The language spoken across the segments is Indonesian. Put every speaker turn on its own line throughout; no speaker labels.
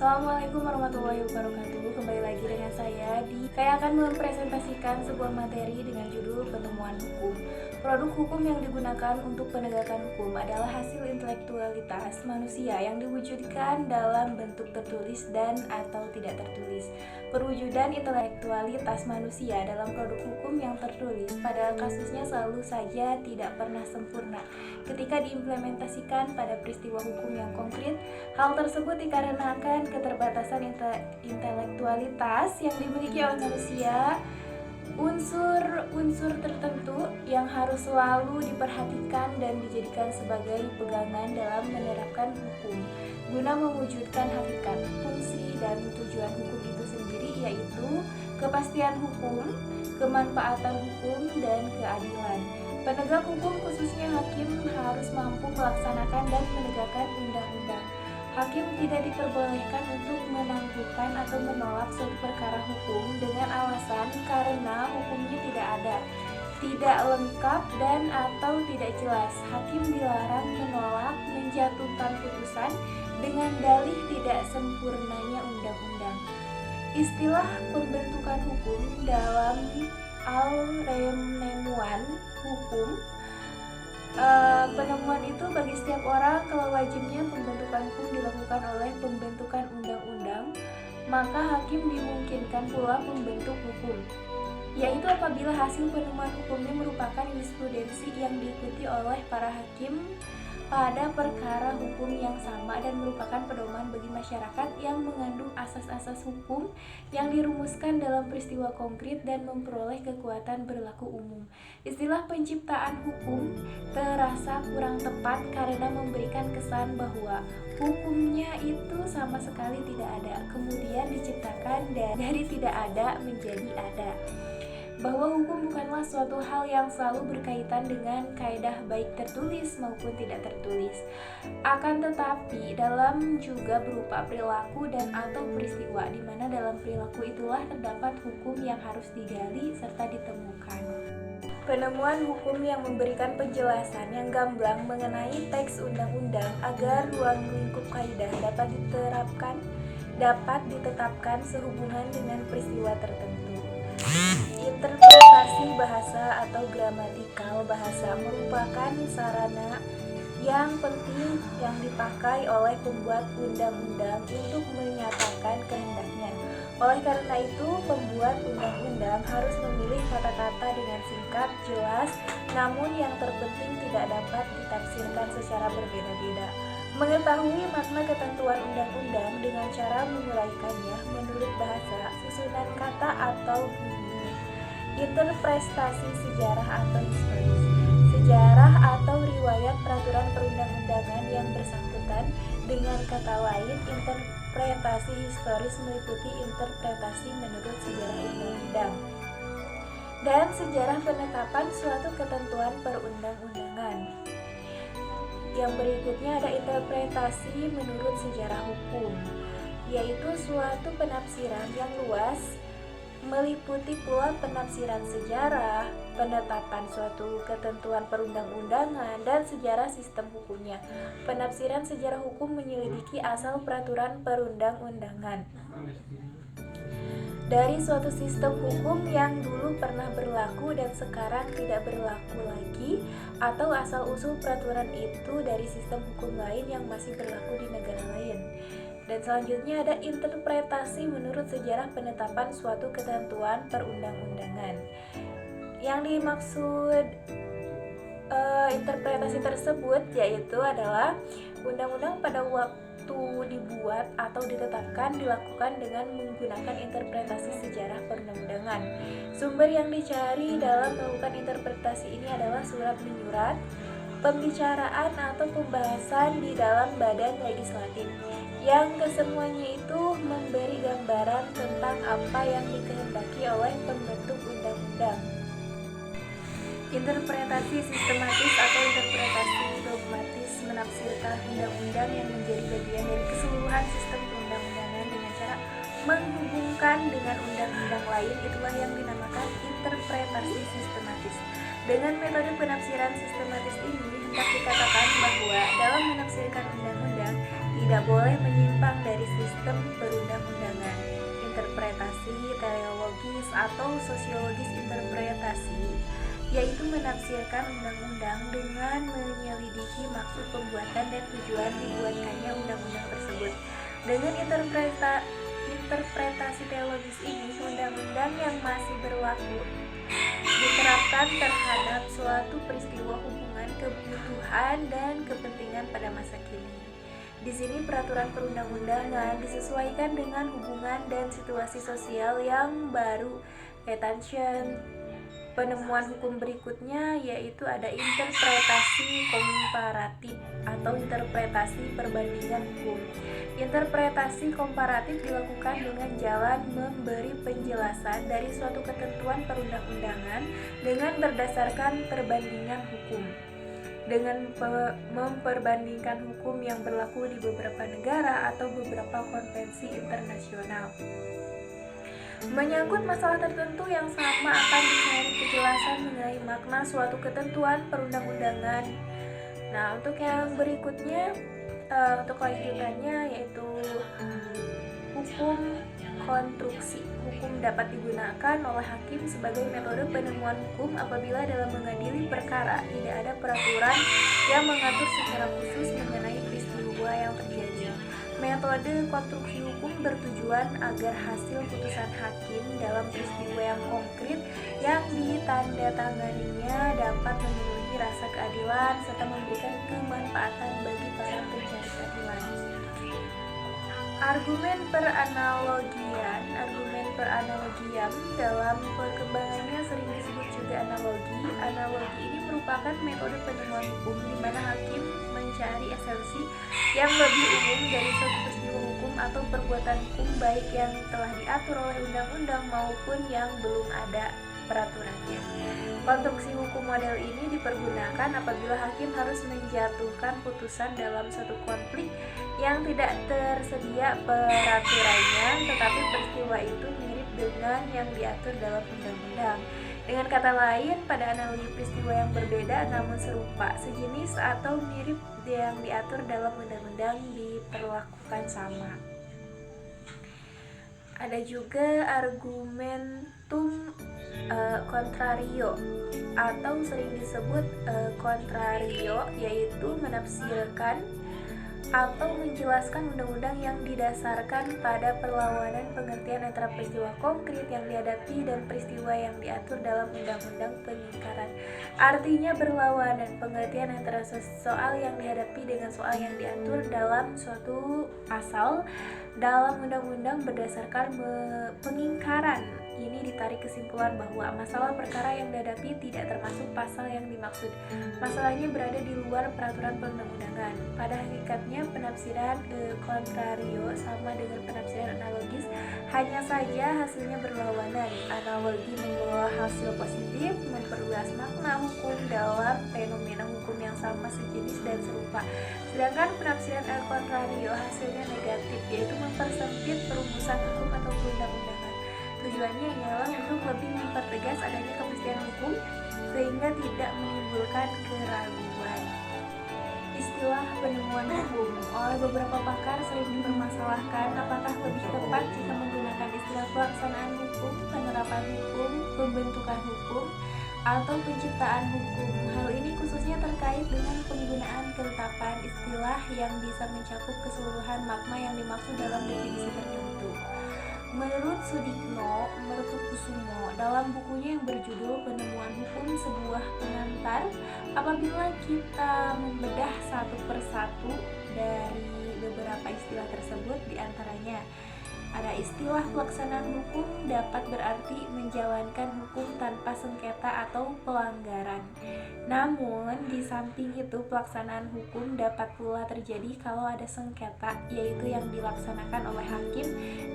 Assalamualaikum warahmatullahi wabarakatuh. Kembali lagi dengan saya akan mempresentasikan sebuah materi dengan judul penemuan hukum. Produk hukum yang digunakan untuk penegakan hukum adalah hasil intelektualitas manusia yang diwujudkan dalam bentuk tertulis dan atau tidak tertulis. Perwujudan intelektualitas manusia dalam produk hukum yang tertulis pada kasusnya selalu saja tidak pernah sempurna. Ketika diimplementasikan pada peristiwa hukum yang konkret, hal tersebut dikarenakan keterbatasan intelektualitas yang dimiliki oleh manusia. Unsur-unsur tertentu yang harus selalu diperhatikan dan dijadikan sebagai pegangan dalam menerapkan hukum guna mewujudkan hakikat, fungsi, dan tujuan hukum itu sendiri, yaitu kepastian hukum, kemanfaatan hukum, dan keadilan. Penegak hukum, khususnya hakim, harus mampu melaksanakan dan menegakkan undang-undang. Hakim tidak diperbolehkan untuk menangguhkan atau menolak suatu perkara hukum dengan alasan karena hukumnya tidak ada, tidak lengkap, dan atau tidak jelas. Hakim dilarang menolak menjatuhkan putusan dengan dalih tidak sempurnanya undang-undang. Istilah pembentukan hukum dalam Al-Remenuan Hukum, penemuan itu bagi setiap orang kalau wajibnya pembentukan hukum dilakukan oleh pembentukan undang-undang, maka hakim dimungkinkan pula membentuk hukum, yaitu apabila hasil penemuan hukumnya merupakan jurisprudensi yang diikuti oleh para hakim pada perkara hukum yang sama dan merupakan pedoman bagi masyarakat yang mengandung asas-asas hukum yang dirumuskan dalam peristiwa konkret dan memperoleh kekuatan berlaku umum. Istilah penciptaan hukum terasa kurang tepat karena memberikan kesan bahwa hukumnya itu sama sekali tidak ada, kemudian diciptakan dan dari tidak ada menjadi ada. Bahwa hukum bukanlah suatu hal yang selalu berkaitan dengan kaidah baik tertulis maupun tidak tertulis. Akan tetapi dalam juga berupa perilaku dan atau peristiwa, di mana dalam perilaku itulah terdapat hukum yang harus digali serta ditemukan. Penemuan hukum yang memberikan penjelasan yang gamblang mengenai teks undang-undang agar ruang lingkup kaidah dapat ditetapkan sehubungan dengan peristiwa tertentu. Interpretasi bahasa atau gramatikal bahasa merupakan sarana yang penting yang dipakai oleh pembuat undang-undang untuk menyatakan kehendaknya. Oleh karena itu, pembuat undang-undang harus memilih kata-kata dengan singkat, jelas, namun yang terpenting tidak dapat ditafsirkan secara berbeda-beda. Mengetahui makna ketentuan undang-undang dengan cara menguraikannya menurut bahasa, susunan kata atau bunyi. Interpretasi sejarah atau historis. Sejarah atau riwayat peraturan perundang-undangan yang bersangkutan. Dengan kata lain, interpretasi historis meliputi interpretasi menurut sejarah undang-undang dan sejarah penetapan suatu ketentuan perundang-undangan. Yang berikutnya ada interpretasi menurut sejarah hukum, yaitu suatu penafsiran yang luas, meliputi pula penafsiran sejarah, penetapan suatu ketentuan perundang-undangan, dan sejarah sistem hukumnya. Penafsiran sejarah hukum menyelidiki asal peraturan perundang-undangan dari suatu sistem hukum yang dulu pernah berlaku dan sekarang tidak berlaku lagi, atau asal-usul peraturan itu dari sistem hukum lain yang masih berlaku di negara lain. Dan selanjutnya ada interpretasi menurut sejarah penetapan suatu ketentuan perundang-undangan. Yang dimaksud interpretasi tersebut yaitu adalah undang-undang pada waktu dibuat atau ditetapkan dilakukan dengan menggunakan interpretasi sejarah perundang-undangan. Sumber yang dicari dalam melakukan interpretasi ini adalah surat menyurat, pembicaraan atau pembahasan di dalam badan legislatif, yang kesemuanya itu memberi gambaran tentang apa yang dikehendaki oleh pembentuk undang-undang. Interpretasi sistematis atau interpretasi dogmatis menafsirkan undang-undang yang menjadi bagian dari keseluruhan sistem perundang-undangan dengan cara menghubungkan dengan undang-undang lain, itulah yang dinamakan interpretasi sistematis. Dengan metode penafsiran sistematis ini hendak dikatakan bahwa dalam menafsirkan undang-undang tidak boleh menyimpang dari sistem atau sosiologis interpretasi, yaitu menafsirkan undang-undang dengan menyelidiki maksud pembuatan dan tujuan dibuatkannya undang-undang tersebut. Dengan interpretasi teologis ini, undang-undang yang masih berlaku diterapkan terhadap suatu peristiwa hubungan kebutuhan dan kepentingan pada masa kini. Di sini peraturan perundang-undangan disesuaikan dengan hubungan dan situasi sosial yang baru. Attention. Penemuan hukum berikutnya yaitu ada interpretasi komparatif atau interpretasi perbandingan hukum. Interpretasi komparatif dilakukan dengan jalan memberi penjelasan dari suatu ketentuan perundang-undangan dengan berdasarkan perbandingan hukum. Dengan memperbandingkan hukum yang berlaku di beberapa negara atau beberapa konvensi internasional. Menyangkut masalah tertentu yang sama akan dicari kejelasan mengenai makna suatu ketentuan perundang-undangan. Nah, untuk yang berikutnya, untuk lanjutannya yaitu hukum konstruksi. Hukum dapat digunakan oleh hakim sebagai metode penemuan hukum apabila dalam mengadili perkara tidak ada peraturan yang mengatur secara khusus mengenai peristiwa yang terjadi. Metode konstruksi hukum bertujuan agar hasil putusan hakim dalam peristiwa yang konkret yang ditandatanganinya dapat memenuhi rasa keadilan serta memberikan kemanfaatan bagi para pencari keadilan. Argumen peranalogian dalam perkembangannya sering disebut juga analogi. Analogi ini merupakan metode penemuan hukum di mana hakim mencari esensi yang lebih umum dari suatu peristiwa hukum atau perbuatan hukum baik yang telah diatur oleh undang-undang maupun yang belum ada peraturannya. Konstruksi hukum model ini dipergunakan apabila hakim harus menjatuhkan putusan dalam suatu konflik yang tidak tersedia peraturannya, tetapi peristiwa itu mirip dengan yang diatur dalam undang-undang. Dengan kata lain, pada analogi peristiwa yang berbeda namun serupa, sejenis atau mirip yang diatur dalam undang-undang diperlakukan sama. Ada juga argumentum contrario atau sering disebut contrario, yaitu menafsirkan atau menjelaskan undang-undang yang didasarkan pada perlawanan pengertian antara peristiwa konkret yang dihadapi dan peristiwa yang diatur dalam undang-undang pengingkaran. Artinya berlawanan pengertian antara soal yang dihadapi dengan soal yang diatur dalam suatu pasal dalam undang-undang berdasarkan pengingkaran. Ini ditarik kesimpulan bahwa masalah perkara yang dihadapi tidak termasuk pasal yang dimaksud. Masalahnya berada di luar peraturan perundang-undangan. Pada hakikatnya penafsiran contrario sama dengan penafsiran analogis, hanya saja hasilnya berlawanan. Analogi membawa hasil positif, memperluas makna hukum dalam fenomena hukum yang sama, sejenis dan serupa. Sedangkan penafsiran contrario hasilnya negatif, yaitu mempersempit perumusan hukum atau perundang-undangan. Tujuannya ialah untuk lebih mempertegas adanya kepastian hukum sehingga tidak menimbulkan keraguan. Istilah penemuan hukum oleh beberapa pakar sering dipermasalahkan apakah lebih tepat jika menggunakan istilah pelaksanaan hukum, penerapan hukum, pembentukan hukum, atau penciptaan hukum. Hal ini khususnya terkait dengan penggunaan ketetapan istilah yang bisa mencakup keseluruhan makna yang dimaksud dalam definisi tertentu. Menurut Sudikno Mertokusumo dalam bukunya yang berjudul Penemuan Hukum Sebuah Pengantar, apabila kita membedah satu persatu dari beberapa istilah tersebut, diantaranya ada istilah pelaksanaan hukum dapat berarti menjalankan hukum tanpa sengketa atau pelanggaran. Namun, di samping itu pelaksanaan hukum dapat pula terjadi kalau ada sengketa, yaitu yang dilaksanakan oleh hakim,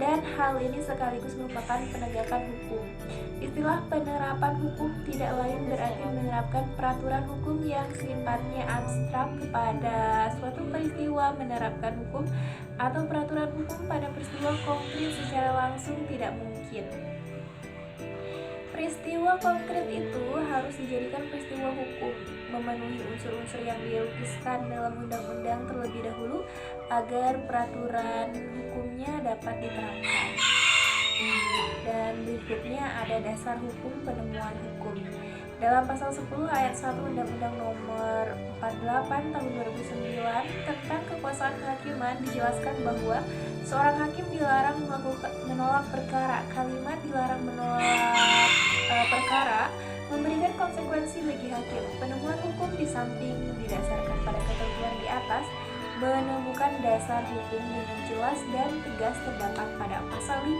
dan hal ini sekaligus merupakan penegakan hukum. Istilah penerapan hukum tidak lain berarti menerapkan peraturan hukum yang sifatnya abstrak pada suatu peristiwa. Menerapkan hukum atau peraturan hukum pada peristiwa konkret secara langsung tidak mungkin. Peristiwa konkret itu harus dijadikan peristiwa hukum, memenuhi unsur-unsur yang dilukiskan dalam undang-undang terlebih dahulu agar peraturan hukumnya dapat diterapkan. Dan berikutnya ada dasar hukum penemuan hukum. Dalam pasal 10 ayat 1 Undang-Undang Nomor 48 Tahun 2009 tentang kekuasaan kehakiman dijelaskan bahwa seorang hakim dilarang menolak perkara. Kalimat dilarang menolak perkara memberikan konsekuensi bagi hakim. Penemuan hukum di samping didasarkan pada ketentuan di atas, menemukan dasar hukum dengan jelas dan tegas terdapat pada pasal 5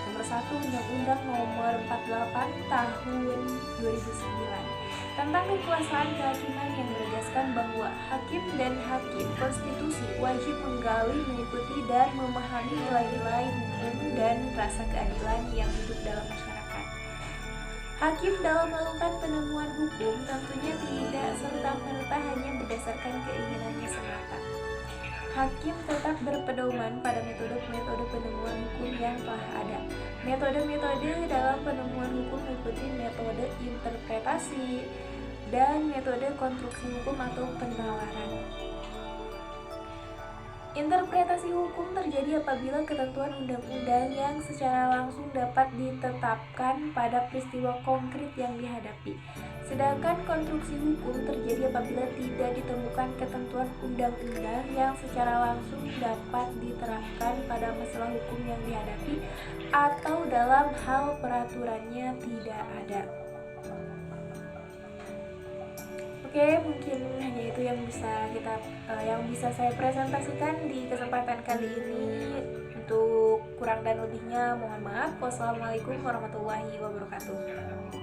Nomor 1 Undang-Undang Nomor 48 Tahun 2009 tentang kekuasaan kehakiman yang menegaskan bahwa hakim dan hakim konstitusi wajib menggali, mengikuti, dan memahami nilai-nilai hukum dan rasa keadilan yang hidup dalam masyarakat. Hakim dalam melakukan penemuan hukum tentunya tidak serta-merta hanya berdasarkan keinginannya semata. Hakim tetap berpedoman pada metode-metode penemuan hukum yang telah ada. Metode-metode dalam penemuan hukum meliputi metode interpretasi dan metode konstruksi hukum atau penalaran. Interpretasi hukum terjadi apabila ketentuan undang-undang yang secara langsung dapat ditetapkan pada peristiwa konkret yang dihadapi. Sedangkan konstruksi hukum terjadi apabila tidak ditemukan ketentuan undang-undang yang secara langsung dapat diterapkan pada masalah hukum yang dihadapi atau dalam hal peraturannya tidak ada. Oke, mungkin hanya itu yang bisa saya presentasikan di kesempatan kali ini. Untuk kurang dan lebihnya mohon maaf. Wassalamualaikum warahmatullahi wabarakatuh.